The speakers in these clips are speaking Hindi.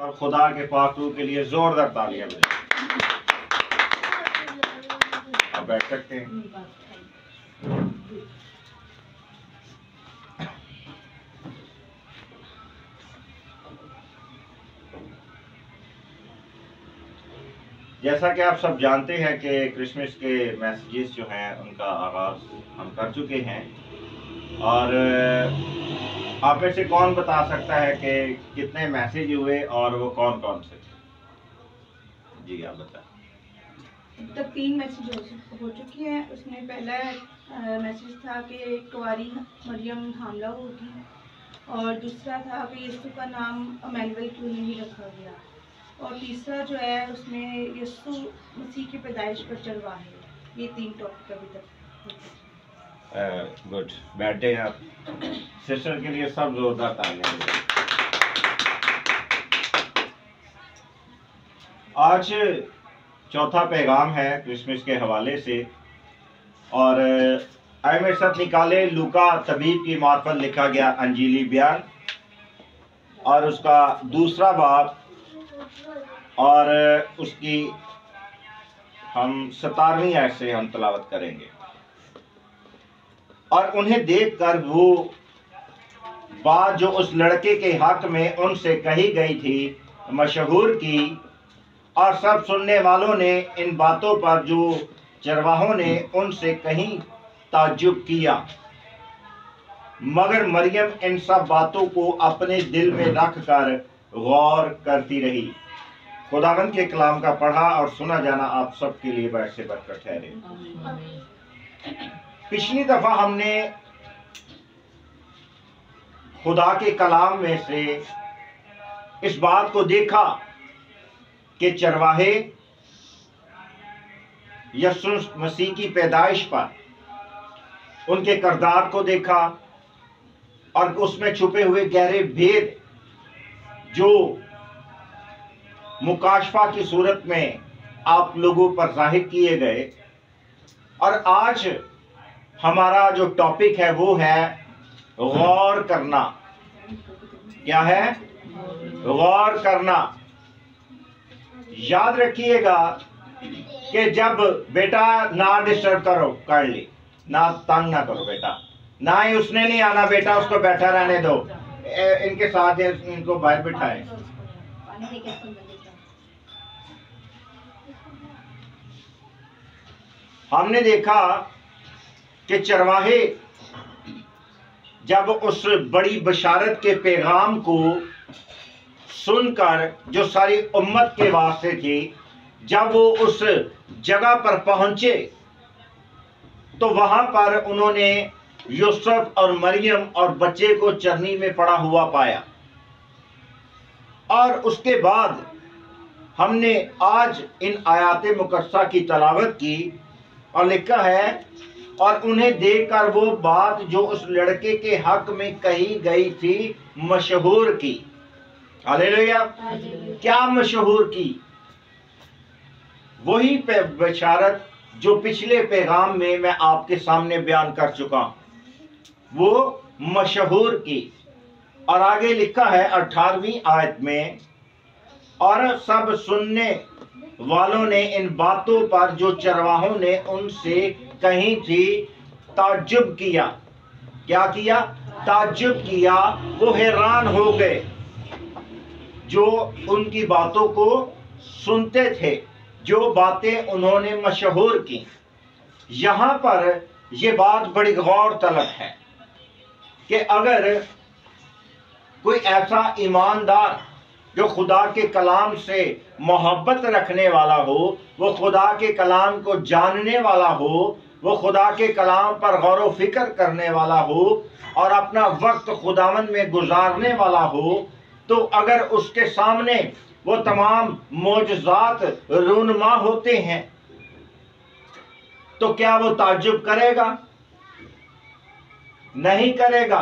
और खुदा के पाक रूह के लिए जोरदार तालियां बजाएं। आप बैठ सकते हैं। जैसा कि आप सब जानते हैं कि क्रिसमस के मैसेजेस जो हैं उनका आगाज़ हम कर चुके हैं, और आप में से कौन बता सकता है कि कितने मैसेज हुए और वो कौन कौन से थे? जी आप बताएं। तब 3 मैसेज हो चुके हैं। उसमें पहला मैसेज था कि कुंवारी मरियम हामला होगी, और दूसरा था कि यीशु का नाम इमैनुअल क्यों नहीं रखा गया, और तीसरा जो है उसमें यीशु मसीह की पैदाइश पर चरवाहे। ये 3 टॉपिक अभी तक हो चुके हैं। गुड, बैठे आप। सिस्टर के लिए सब जोरदार तालियां बजाएं। आज चौथा पैगाम है क्रिसमस के हवाले से, और आए मेरे साथ निकाले लूका तबीब की मार्फत लिखा गया अंजीली बयान, और उसका 2 बाब, और उसकी हम 17वीं आयत से हम तलावत करेंगे। और उन्हें देखकर वो बात जो उस लड़के के हक में उनसे कही गई थी मशहूर की, और सब सुनने वालों ने इन बातों पर जो चरवाहों ने उनसे कहीं ताज्जुब किया। मगर मरियम इन सब बातों को अपने दिल में रख कर गौर करती रही। खुदावंद के कलाम का पढ़ा और सुना जाना आप सबके लिए बैठ से बढ़कर ठहरे। पिछली दफा हमने खुदा के कलाम में से इस बात को देखा कि चरवाहे यीशु मसीह की पैदाइश पर उनके किरदार को देखा, और उसमें छुपे हुए गहरे भेद जो मुकाशफा की सूरत में आप लोगों पर जाहिर किए गए। और आज हमारा जो टॉपिक है वो है गौर करना। क्या है? गौर करना। याद रखिएगा कि जब बेटा ना डिस्टर्ब करो, कर ली ना, तंग ना करो बेटा, ना ही उसने नहीं आना बेटा, उसको बैठा रहने दो, इनके साथ इनको बाहर बिठाएं। हमने देखा कि चरवाहे जब उस बड़ी बशारत के पैगाम को सुनकर जो सारी उम्मत के वास्ते थी, जब वो उस जगह पर पहुंचे तो वहां पर उन्होंने यूसुफ और मरियम और बच्चे को चरनी में पड़ा हुआ पाया। और उसके बाद हमने आज इन आयाते मुकद्दसा की तलावत की, और लिखा है और उन्हें देखकर वो बात जो उस लड़के के हक में कही गई थी मशहूर की। हालेलुया। क्या मशहूर की? वही बशारत जो पिछले पैगाम में मैं आपके सामने बयान कर चुका, वो मशहूर की। और आगे लिखा है 18वीं आयत में, और सब सुनने वालों ने इन बातों पर जो चरवाहों ने उनसे कही थी ताज्जुब किया। क्या किया? ताज्जुब किया। वो हैरान हो गए जो उनकी बातों को सुनते थे, जो बातें उन्होंने मशहूर की। यहां पर यह बात बड़ी गौर तलब है कि अगर कोई ऐसा ईमानदार जो खुदा के कलाम से मोहब्बत रखने वाला हो, वो खुदा के कलाम को जानने वाला हो, वो खुदा के कलाम पर गौर व फिक्र करने वाला हो, और अपना वक्त खुदावंद में गुजारने वाला हो, तो अगर उसके सामने वो तमाम मोजज़ात रूनमा होते हैं तो क्या वो ताज्जुब करेगा? नहीं करेगा।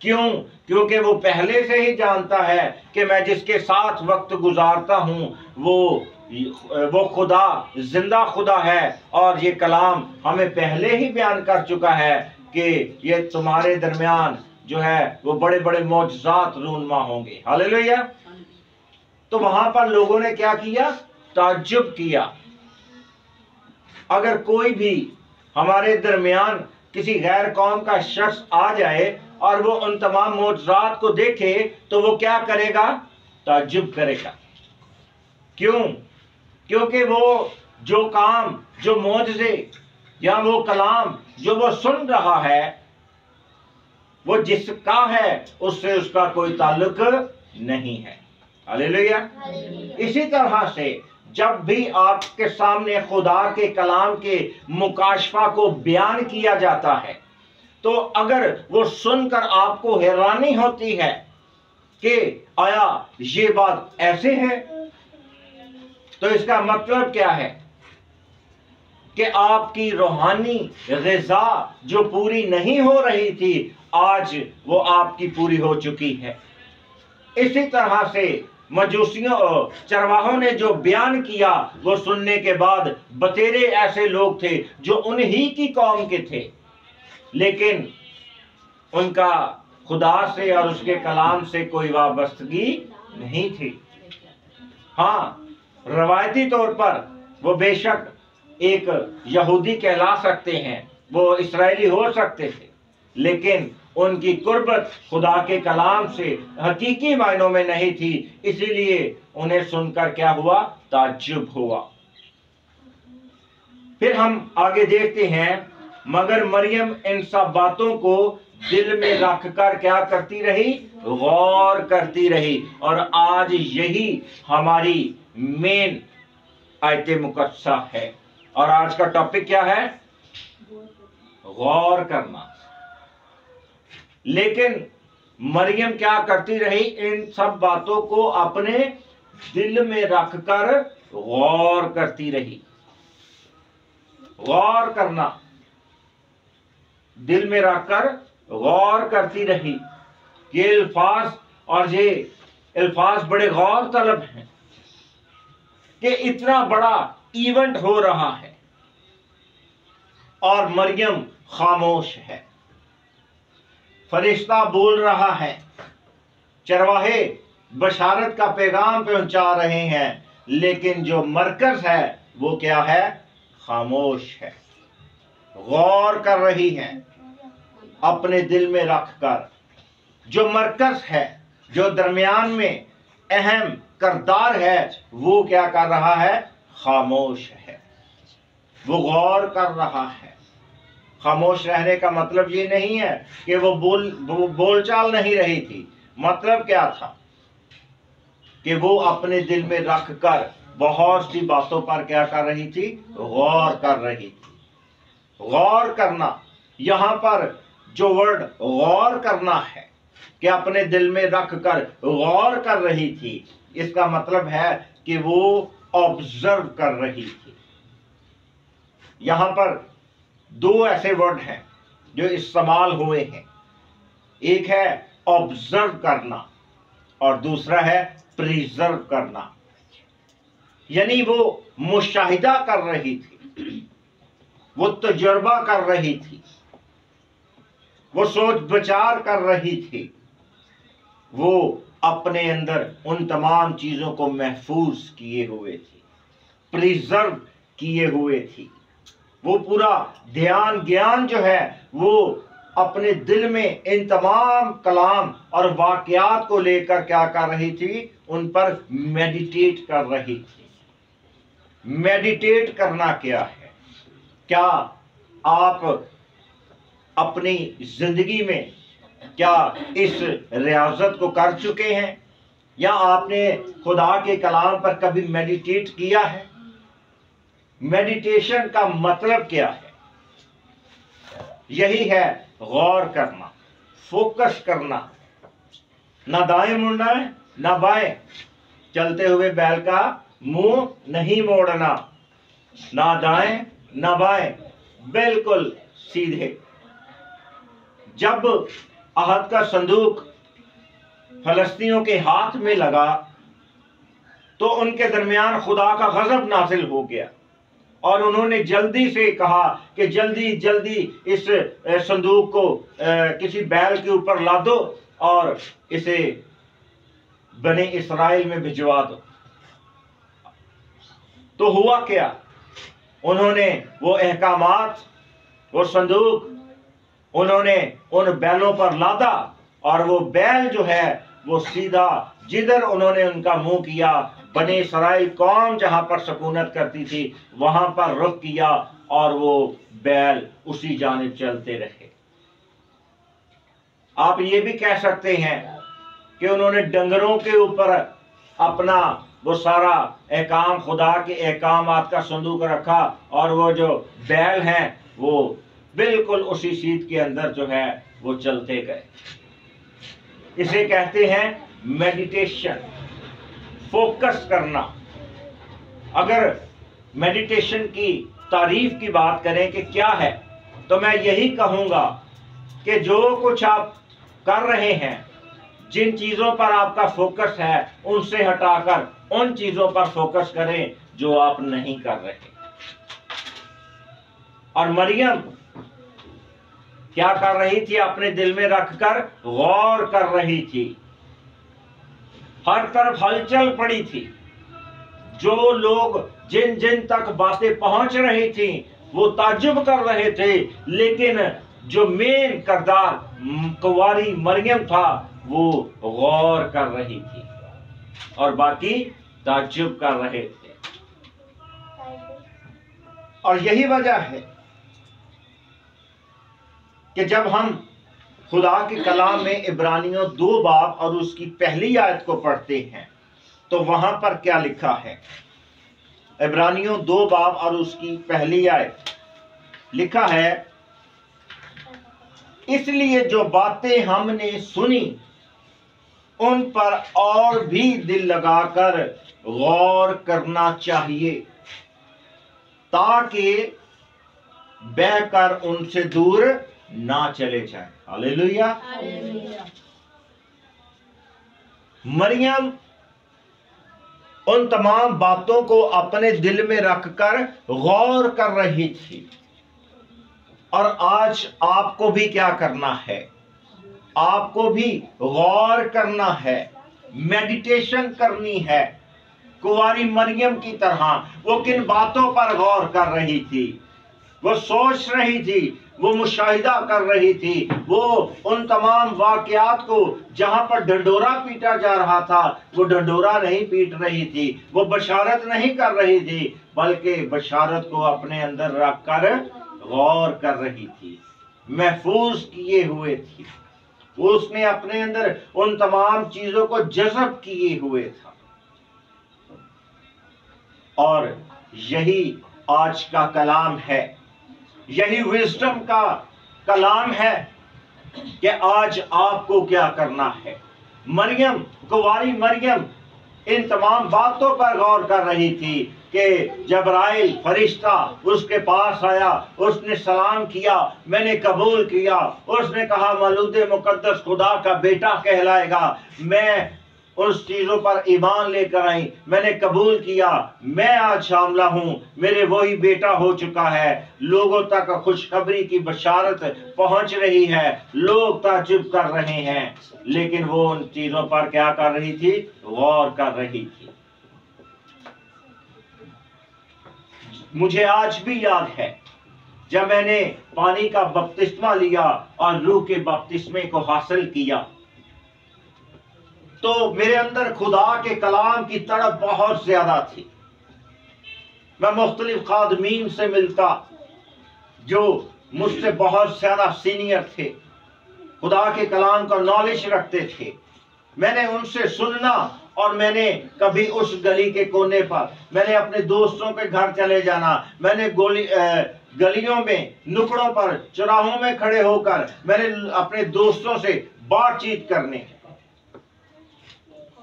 क्यों? क्योंकि वो पहले से ही जानता है कि मैं जिसके साथ वक्त गुजारता हूं वो खुदा जिंदा खुदा है, और ये कलाम हमें पहले ही बयान कर चुका है कि ये तुम्हारे दरमियान जो है वो बड़े बड़े मौजज़ात रूनमा होंगे। हालेलुया। तो वहां पर लोगों ने क्या किया? ताज्जुब किया। अगर कोई भी हमारे दरमियान किसी गैर कौम का शख्स आ जाए और वो उन तमाम मौजज़ात को देखे तो वो क्या करेगा? ताज्जुब करेगा। क्यों? क्योंकि वो जो काम, जो मौजज़े या वो कलाम जो वो सुन रहा है, वो जिसका है उससे उसका कोई ताल्लुक नहीं है। हालेलुया। इसी तरह से जब भी आपके सामने खुदा के कलाम के मुकाशफा को बयान किया जाता है, तो अगर वो सुनकर आपको हैरानी होती है कि आया ये बात ऐसे है, तो इसका मतलब क्या है? कि आपकी रूहानी ग़िज़ा जो पूरी नहीं हो रही थी, आज वो आपकी पूरी हो चुकी है। इसी तरह से मजूसियों चरवाहों ने जो बयान किया, वो सुनने के बाद बतेरे ऐसे लोग थे जो उन्हीं की कौम के थे, लेकिन उनका खुदा से और उसके कलाम से कोई वाबस्तगी नहीं थी। हाँ, रवायती तौर पर वो बेशक एक यहूदी कहला सकते हैं, वो इस्राएली हो सकते थे, लेकिन उनकी कुर्बत खुदा के कलाम से हकीकी मायनों में नहीं थी। इसीलिए उन्हें सुनकर क्या हुआ? ताज्जुब हुआ। फिर हम आगे देखते हैं, मगर मरियम इन सब बातों को दिल में रखकर क्या करती रही? गौर करती रही। और आज यही हमारी मेन आयते मुकद्दसा है। और आज का टॉपिक क्या है? गौर करना। लेकिन मरियम क्या करती रही? इन सब बातों को अपने दिल में रखकर गौर करती रही। गौर करना, दिल में रखकर गौर करती रही। ये अल्फाज और ये अल्फाज बड़े गौर तलब हैं कि इतना बड़ा इवेंट हो रहा है और मरियम खामोश है। फरिश्ता बोल रहा है, चरवाहे बशारत का पैगाम पहुंचा रहे हैं, लेकिन जो मरकज है वो क्या है? खामोश है। गौर कर रही है अपने दिल में रखकर। जो मरकज है, जो दरमियान में अहम करदार है, वो क्या कर रहा है? खामोश है। वो गौर कर रहा है। खामोश रहने का मतलब ये नहीं है कि वो बोलचाल नहीं रही थी। मतलब क्या था? कि वो अपने दिल में रखकर बहुत सी बातों पर क्या कर रही थी? गौर कर रही थी। गौर करना, यहाँ पर जो वर्ड गौर करना है कि अपने दिल में रखकर गौर कर रही थी, इसका मतलब है कि वो ऑब्जर्व कर रही थी। यहाँ पर दो ऐसे वर्ड हैं जो इस्तेमाल हुए हैं। एक है ऑब्जर्व करना और दूसरा है प्रिजर्व करना। यानी वो मुशाहिदा कर रही थी, वो तजुर्बा कर रही थी, वो सोच विचार कर रही थी, वो अपने अंदर उन तमाम चीजों को महफूज किए हुए थी, प्रिजर्व किए हुए थी। वो पूरा ध्यान ज्ञान जो है वो अपने दिल में इन तमाम कलाम और वाकयात को लेकर क्या कर रही थी? उन पर मेडिटेट कर रही थी। मेडिटेट करना क्या है? क्या आप अपनी जिंदगी में क्या इस रियाजत को कर चुके हैं, या आपने खुदा के कलाम पर कभी मेडिटेट किया है? मेडिटेशन का मतलब क्या है? यही है गौर करना, फोकस करना। ना दाएं मुड़ना है ना बाएं, चलते हुए बैल का मुंह नहीं मोड़ना, ना दाएं ना बाएं, बिल्कुल सीधे। जब अहद का संदूक फलस्तीनियों के हाथ में लगा तो उनके दरमियान खुदा का गजब नाजिल हो गया और उन्होंने जल्दी से कहा कि जल्दी जल्दी इस संदूक को किसी बैल के ऊपर ला दो और इसे बने इस्राएल में भिजवा दो। तो हुआ क्या, उन्होंने वो अहकामात, वो संदूक उन्होंने उन बैलों पर लादा, और वो बैल जो है वो सीधा जिधर उन्होंने उनका मुंह किया, बने इस्राएल कौम जहां पर सकूनत करती थी वहां पर रुख किया, और वो बैल उसी जानिब चलते रहे। आप ये भी कह सकते हैं कि उन्होंने डंगरों के ऊपर अपना वो सारा एहकाम, खुदा के एहकामात का संदूक रखा, और वो जो बैल हैं वो बिल्कुल उसी सीट के अंदर जो है वो चलते गए। इसे कहते हैं मेडिटेशन, फोकस करना। अगर मेडिटेशन की तारीफ की बात करें कि क्या है, तो मैं यही कहूंगा कि जो कुछ आप कर रहे हैं, जिन चीजों पर आपका फोकस है, उनसे हटाकर उन चीजों पर फोकस करें जो आप नहीं कर रहे। और मरियम क्या कर रही थी? अपने दिल में रखकर गौर कर रही थी। हर तरफ हलचल पड़ी थी। जो लोग जिन जिन तक बातें पहुंच रही थी वो ताज्जुब कर रहे थे, लेकिन जो मेन किरदार कुंवारी मरियम था वो गौर कर रही थी और बाकी ताज्जुब कर रहे थे। और यही वजह है कि जब हम खुदा के कलाम में इब्रानियों 2 बाब और उसकी पहली आयत को पढ़ते हैं तो वहां पर क्या लिखा है? इब्रानियों 2 बाब और उसकी पहली आयत लिखा है, इसलिए जो बातें हमने सुनी उन पर और भी दिल लगाकर गौर करना चाहिए, ताकि बहकर उनसे दूर ना चले जाए। हालेलुया। मरियम उन तमाम बातों को अपने दिल में रखकर गौर कर रही थी। और आज आपको भी क्या करना है? आपको भी गौर करना है, मेडिटेशन करनी है। कुंवारी मरियम की तरह वो किन बातों पर गौर कर रही थी? वो सोच रही थी, वो मुशाहिदा कर रही थी, वो उन तमाम वाकयात को जहां पर ढंडोरा पीटा जा रहा था वो ढंडोरा नहीं पीट रही थी, वो बशारत नहीं कर रही थी, बल्कि बशारत को अपने अंदर रखकर गौर कर रही थी, महफूज किए हुए थी। वो उसने अपने अंदर उन तमाम चीजों को जज़ब किए हुए था। और यही आज का कलाम है, यही विजडम का कलाम है कि आज आपको क्या करना है। मरियम, कुंवारी मरियम इन तमाम बातों पर गौर कर रही थी कि जबराइल फरिश्ता उसके पास आया, उसने सलाम किया, मैंने कबूल किया, उसने कहा मौलूद मुकद्दस खुदा का बेटा कहलाएगा। मैं उस चीजों पर ईमान लेकर आई, मैंने कबूल किया, मैं आज शामिला हूं, मेरे वही बेटा हो चुका है। लोगों तक खुशखबरी की बशारत पहुंच रही है, लोग ताज्जुब कर रहे हैं, लेकिन वो उन चीजों पर क्या कर रही थी? गौर कर रही थी। मुझे आज भी याद है जब मैंने पानी का बपतिस्मा लिया और रूह के बपतिस्मे को हासिल किया, तो मेरे अंदर खुदा के कलाम की तड़प बहुत ज्यादा थी। मैं मुख्तलिफ खादमीन से मिलता जो मुझसे बहुत ज्यादा सीनियर थे, खुदा के कलाम का नॉलेज रखते थे। मैंने उनसे सुनना, और मैंने कभी उस गली के कोने पर, मैंने अपने दोस्तों के घर चले जाना, मैंने गलियों में, नुकड़ों पर, चौराहों में खड़े होकर मैंने अपने दोस्तों से बातचीत करने।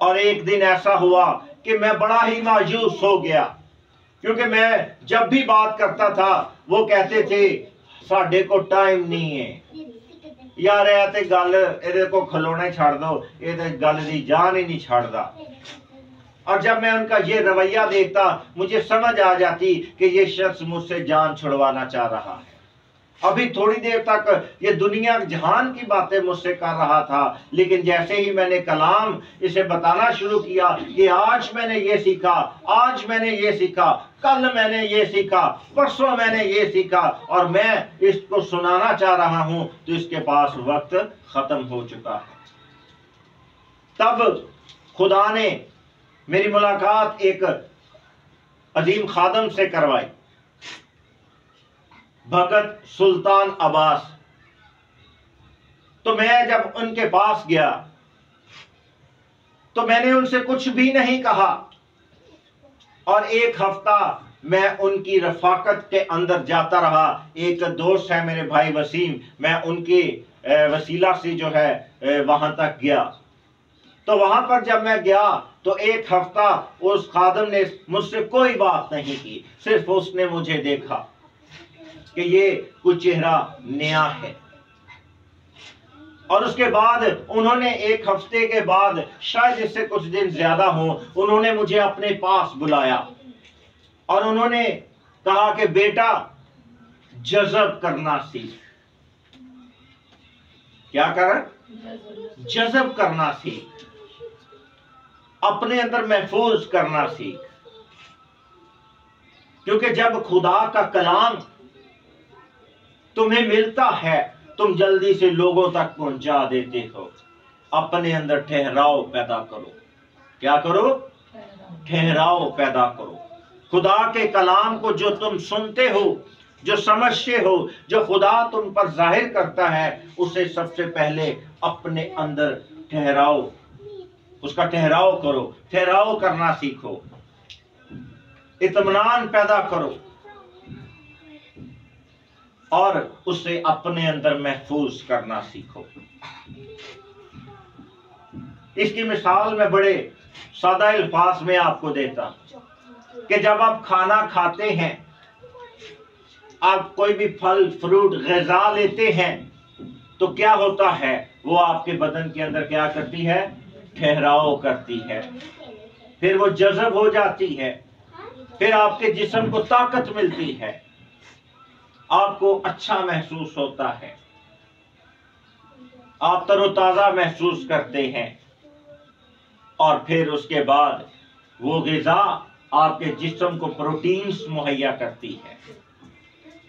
और एक दिन ऐसा हुआ कि मैं बड़ा ही मायूस हो गया, क्योंकि मैं जब भी बात करता था वो कहते थे साढ़े को टाइम नहीं है यार, ते गल इहदे को खलोने छड़ दो, ये गल दी जान ही नहीं छड़दा। और जब मैं उनका ये रवैया देखता मुझे समझ आ जाती कि ये शख्स मुझसे जान छुड़वाना चाह रहा है। अभी थोड़ी देर तक ये दुनिया जहान की बातें मुझसे कर रहा था, लेकिन जैसे ही मैंने कलाम इसे बताना शुरू किया कि आज मैंने ये सीखा, आज मैंने ये सीखा, कल मैंने ये सीखा, परसों मैंने ये सीखा, और मैं इसको सुनाना चाह रहा हूं, तो इसके पास वक्त खत्म हो चुका है। तब खुदा ने मेरी मुलाकात एक अजीम खादम से करवाई, भगत सुल्तान अब्बास। तो मैं जब उनके पास गया तो मैंने उनसे कुछ भी नहीं कहा, और एक हफ्ता मैं उनकी रफाकत के अंदर जाता रहा। एक दोस्त है मेरे भाई वसीम, मैं उनके वसीला से जो है वहां तक गया। तो वहां पर जब मैं गया तो एक हफ्ता उस खादम ने मुझसे कोई बात नहीं की, सिर्फ उसने मुझे देखा कि ये कुछ चेहरा नया है। और उसके बाद उन्होंने एक हफ्ते के बाद, शायद इससे कुछ दिन ज्यादा हो, उन्होंने मुझे अपने पास बुलाया और उन्होंने कहा कि बेटा जज़ब करना सीख। क्या कर? जज़ब करना सीख, अपने अंदर महफूज करना सीख। क्योंकि जब खुदा का कलाम तुम्हें मिलता है, तुम जल्दी से लोगों तक पहुंचा देते हो। अपने अंदर ठहराव पैदा करो। क्या करो? ठहराव पैदा करो। खुदा के कलाम को जो तुम सुनते हो, जो समझते हो, जो खुदा तुम पर जाहिर करता है, उसे सबसे पहले अपने अंदर ठहराव, उसका ठहराव करो। ठहराव करना सीखो, इत्मीनान पैदा करो और उसे अपने अंदर महफूज करना सीखो। इसकी मिसाल मैं बड़े सादा अल्फाज में आपको देता कि जब आप खाना खाते हैं, आप कोई भी फल फ्रूट ग़िज़ा लेते हैं, तो क्या होता है? वो आपके बदन के अंदर क्या करती है? ठहराव करती है। फिर वो जज़ब हो जाती है, फिर आपके जिस्म को ताकत मिलती है, आपको अच्छा महसूस होता है, आप तरोताज़ा महसूस करते हैं, और फिर उसके बाद वो ग़िज़ा आपके जिस्म को प्रोटीन्स मुहैया करती है।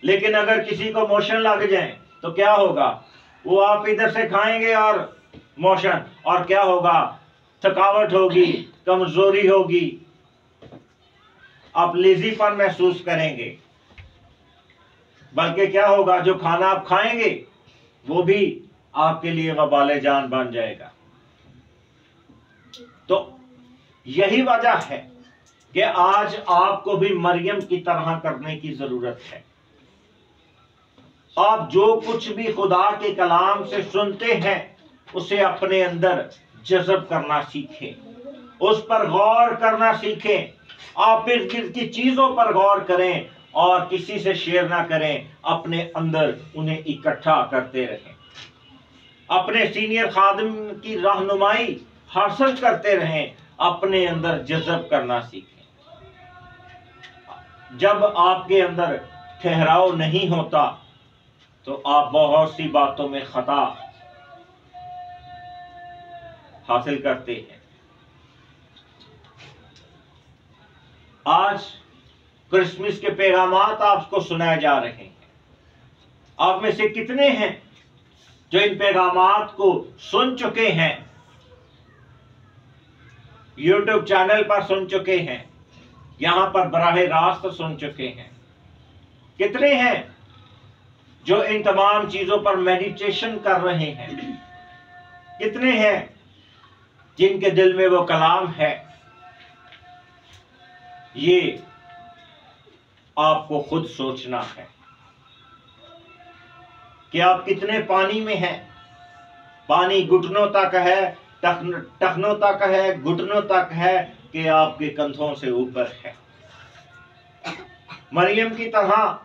लेकिन अगर किसी को मोशन लग जाए तो क्या होगा? वो आप इधर से खाएंगे और मोशन, और क्या होगा? थकावट होगी, कमजोरी होगी, आप लेजीपन महसूस करेंगे। बल्कि क्या होगा? जो खाना आप खाएंगे वो भी आपके लिए वबाले जान बन जाएगा। तो यही वजह है कि आज आपको भी मरियम की तरह करने की जरूरत है। आप जो कुछ भी खुदा के कलाम से सुनते हैं, उसे अपने अंदर जज़ब करना सीखें, उस पर गौर करना सीखें। आप इर्द गिर्द की चीजों पर गौर करें और किसी से शेयर ना करें, अपने अंदर उन्हें इकट्ठा करते रहें। अपने सीनियर खादिम की रहनुमाई हासिल करते रहें, अपने अंदर जज़ब करना सीखें। जब आपके अंदर ठहराव नहीं होता तो आप बहुत सी बातों में खता हासिल करते हैं। आज क्रिसमस के पैगामात आपको सुनाए जा रहे हैं। आप में से कितने हैं जो इन पैगामात को सुन चुके हैं, यूट्यूब चैनल पर सुन चुके हैं, यहां पर बराह रास्त सुन चुके हैं? कितने हैं जो इन तमाम चीजों पर मेडिटेशन कर रहे हैं? कितने हैं जिनके दिल में वो कलाम है? ये आपको खुद सोचना है कि आप कितने पानी में हैं। पानी घुटनों तक है, टखनों तक है, घुटनों तक है, कि आपके कंधों से ऊपर है। मरियम की तरह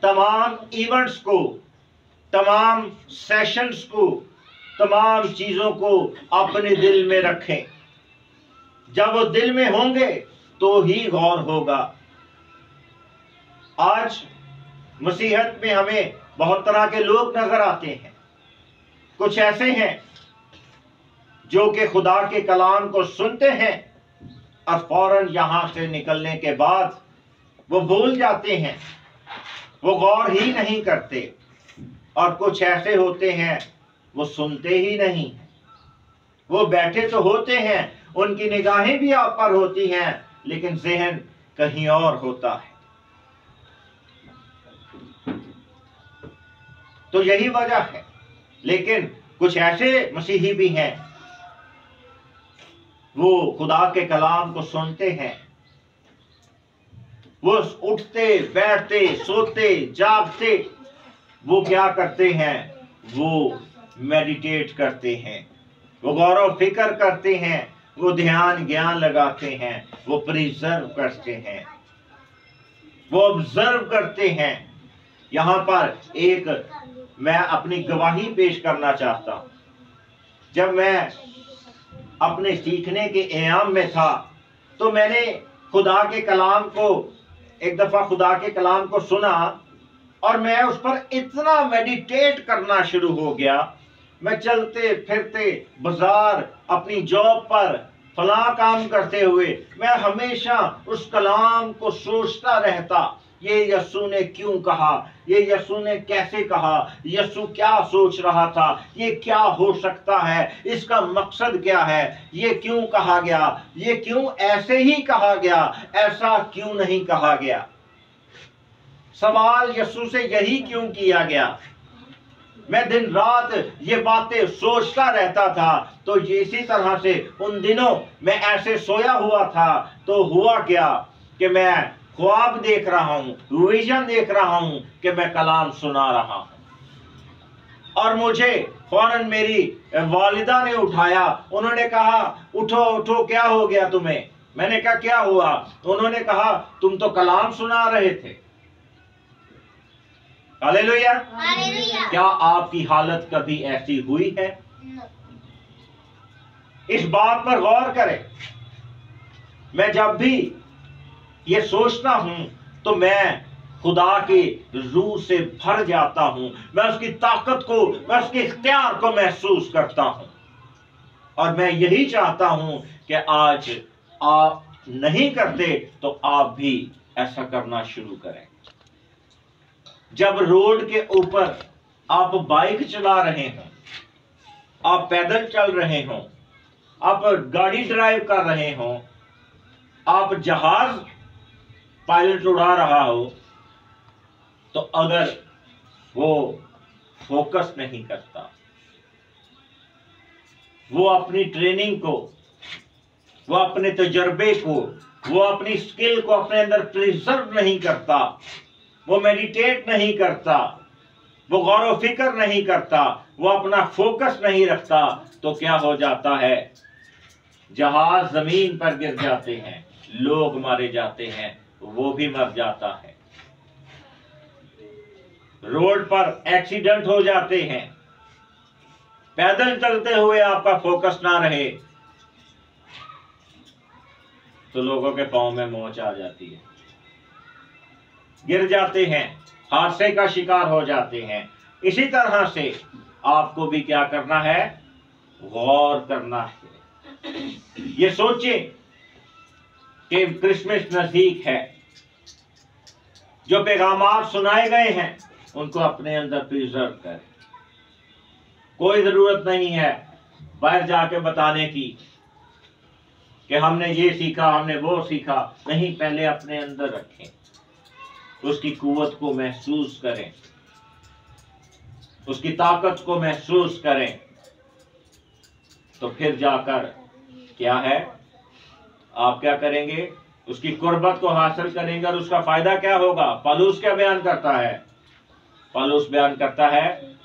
तमाम इवेंट्स को, तमाम सेशंस को, तमाम चीजों को अपने दिल में रखें। जब वो दिल में होंगे तो ही गौर होगा। आज मसीहत में हमें बहुत तरह के लोग नजर आते हैं। कुछ ऐसे हैं जो कि खुदा के कलाम को सुनते हैं और फौरन यहां से निकलने के बाद वो भूल जाते हैं, वो गौर ही नहीं करते। और कुछ ऐसे होते हैं वो सुनते ही नहीं, वो बैठे तो होते हैं, उनकी निगाहें भी आप पर होती हैं, लेकिन ज़हन कहीं और होता है। तो यही वजह है। लेकिन कुछ ऐसे मसीही भी हैं, वो खुदा के कलाम को सुनते हैं, वो उठते बैठते सोते जागते वो क्या करते हैं, वो मेडिटेट करते हैं, वो गौर फिक्र करते हैं, वो ध्यान ज्ञान लगाते हैं, वो प्रिजर्व करते हैं, वो ऑब्जर्व करते हैं। यहां पर एक मैं अपनी गवाही पेश करना चाहता हूं। जब मैं अपने सीखने के एयाम में था तो मैंने खुदा के कलाम को एक दफा खुदा के कलाम को सुना और मैं उस पर इतना मेडिटेट करना शुरू हो गया। मैं चलते फिरते बाजार, अपनी जॉब पर, फला काम करते हुए मैं हमेशा उस कलाम को सोचता रहता, ये यस्सु ने क्यों कहा, ये यस्सु ने कैसे कहा, यस्सु क्या सोच रहा था, ये क्या हो सकता है, इसका मकसद क्या है, ये क्यों कहा गया, ये क्यों ऐसे ही कहा गया, ऐसा क्यों नहीं कहा गया। सवाल यस्सु से यही क्यों किया गया। मैं दिन रात ये बातें सोचता रहता था। तो इसी तरह से उन दिनों मैं ऐसे सोया हुआ था तो हुआ क्या कि मैं ख्वाब देख रहा हूं, विजन देख रहा हूं कि मैं कलाम सुना रहा हूं। और मुझे फौरन मेरी वालिदा ने उठाया, उन्होंने कहा उठो उठो क्या हो गया तुम्हें। मैंने कहा क्या हुआ। उन्होंने कहा तुम तो कलाम सुना रहे थे। हालेलुया। क्या आपकी हालत कभी ऐसी हुई है? इस बात पर गौर करें। मैं जब भी ये सोचता हूं तो मैं खुदा के रूह से भर जाता हूं, मैं उसकी ताकत को, मैं उसके इख्तियार को महसूस करता हूं। और मैं यही चाहता हूं कि आज आप नहीं करते तो आप भी ऐसा करना शुरू करें। जब रोड के ऊपर आप बाइक चला रहे हो, आप पैदल चल रहे हो, आप गाड़ी ड्राइव कर रहे हो, आप जहाज पायलट उड़ा रहा हो, तो अगर वो फोकस नहीं करता, वो अपनी ट्रेनिंग को, वो अपने तजर्बे को, वो अपनी स्किल को अपने अंदर प्रिजर्व नहीं करता, वो मेडिटेट नहीं करता, वो गौर व फिक्र नहीं करता, वो अपना फोकस नहीं रखता, तो क्या हो जाता है, जहाज जमीन पर गिर जाते हैं, लोग मारे जाते हैं, वो भी मर जाता है, रोड पर एक्सीडेंट हो जाते हैं। पैदल चलते हुए आपका फोकस ना रहे तो लोगों के पांव में मोच आ जाती है, गिर जाते हैं, हादसे का शिकार हो जाते हैं। इसी तरह से आपको भी क्या करना है, गौर करना है। ये सोचें कि क्रिसमस नजदीक है, जो पैगामात सुनाए गए हैं उनको अपने अंदर प्रिजर्व करें। कोई जरूरत नहीं है बाहर जाके बताने की कि हमने ये सीखा, हमने वो सीखा। नहीं, पहले अपने अंदर रखें, उसकी कुव्वत को महसूस करें, उसकी ताकत को महसूस करें, तो फिर जाकर क्या है, आप क्या करेंगे, उसकी कुर्बत को हासिल करेंगे। और उसका फायदा क्या होगा। पौलुस क्या बयान करता है, पौलुस बयान करता है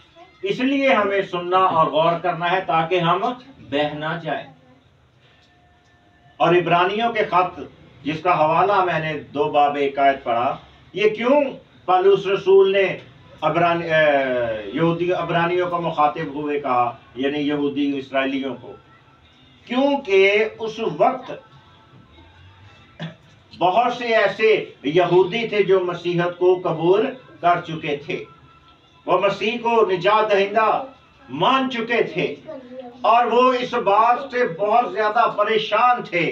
इसलिए हमें सुनना और गौर करना है ताकि हम बह ना जाए। और इब्रानियों के खत जिसका हवाला मैंने 2 बाब 1 आयत पढ़ा, ये क्यों पौलुस रसूल ने यहूदी अब्रानियों को मुखातिब हुए कहा, यानी यहूदी इस्राएलियों को, क्योंकि उस वक्त बहुत से ऐसे यहूदी थे जो मसीहत को कबूल कर चुके थे, वो मसीह को निजात दहिंदा मान चुके थे और वो इस बात से बहुत ज्यादा परेशान थे।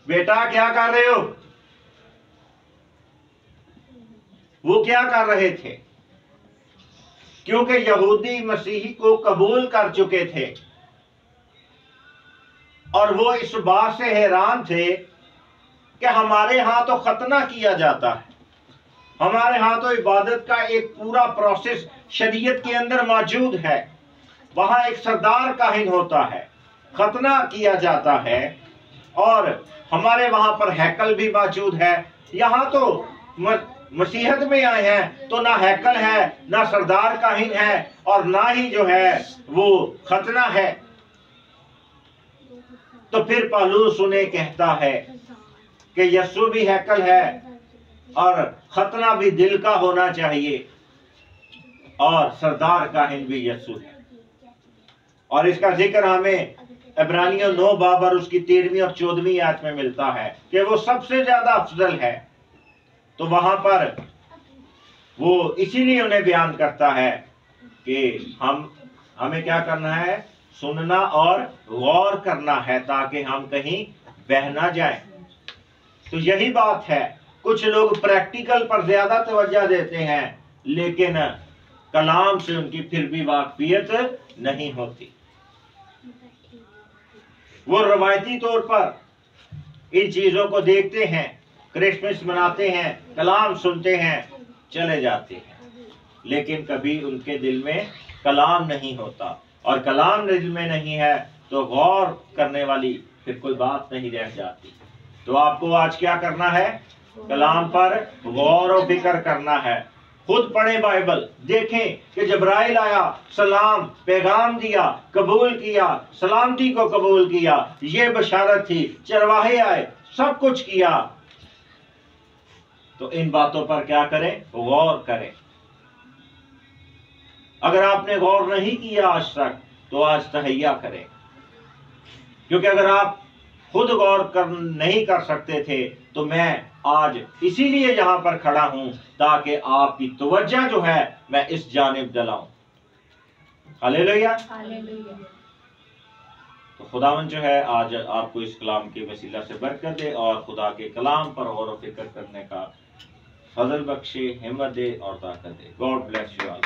बेटा क्या कर रहे हो? वो क्या कर रहे थे? क्योंकि यहूदी मसीही को कबूल कर चुके थे और वो इस बात से हैरान थे कि हमारे यहां तो खतना किया जाता है, हमारे यहां तो इबादत का एक पूरा प्रोसेस शरीयत के अंदर मौजूद है, वहां एक सरदार काहिन होता है, खतना किया जाता है और हमारे वहां पर हैकल भी मौजूद है। यहाँ तो मसीहत में आए हैं तो ना हैकल है, ना सरदार काहिन है और ना ही जो है वो खतना है। तो फिर पौलुस उन्हें कहता है कि यीशु भी हैकल है और खतना भी दिल का होना चाहिए और सरदार काहिन भी यीशु है। और इसका जिक्र हमें इब्रानियों 9 बाब और उसकी 13वीं और 14वीं आयत में मिलता है कि वो सबसे ज्यादा अफजल है। तो वहां पर वो इसीलिए उन्हें बयान करता है कि हमें क्या करना है? सुनना और गौर करना है ताकि हम कहीं बह ना जाए। तो यही बात है, कुछ लोग प्रैक्टिकल पर ज्यादा तवज्जो देते हैं लेकिन कलाम से उनकी फिर भी वाकफियत नहीं होती। वो रवायती तौर पर इन चीजों को देखते हैं, क्रिसमस मनाते हैं, कलाम सुनते हैं, चले जाते हैं, लेकिन कभी उनके दिल में कलाम नहीं होता। और कलाम दिल में नहीं है तो गौर करने वाली फिर कोई बात नहीं रह जाती। तो आपको आज क्या करना है? कलाम पर गौर और फिक्र करना है। खुद पढ़े बाइबल, देखें कि जब्राइल आया, सलाम पैगाम दिया, कबूल किया, सलामती को कबूल किया, ये बशारत थी, चरवाहे आए, सब कुछ किया। तो इन बातों पर क्या करें? गौर करें। अगर आपने गौर नहीं किया आज तक तो आज तहैया करें, क्योंकि अगर आप खुद गौर नहीं कर सकते थे तो मैं आज इसीलिए यहां पर खड़ा हूं ताकि आपकी तवज्जो जो है मैं इस जानिब दिलाऊं। हालेलुया। तो खुदावन जो है आज आपको इस कलाम के वसीला से बरकत दे और खुदा के कलाम पर गौर व फिक्र करने का फजल बख्शे, हिम्मत दे और ताकत दे। God bless you all.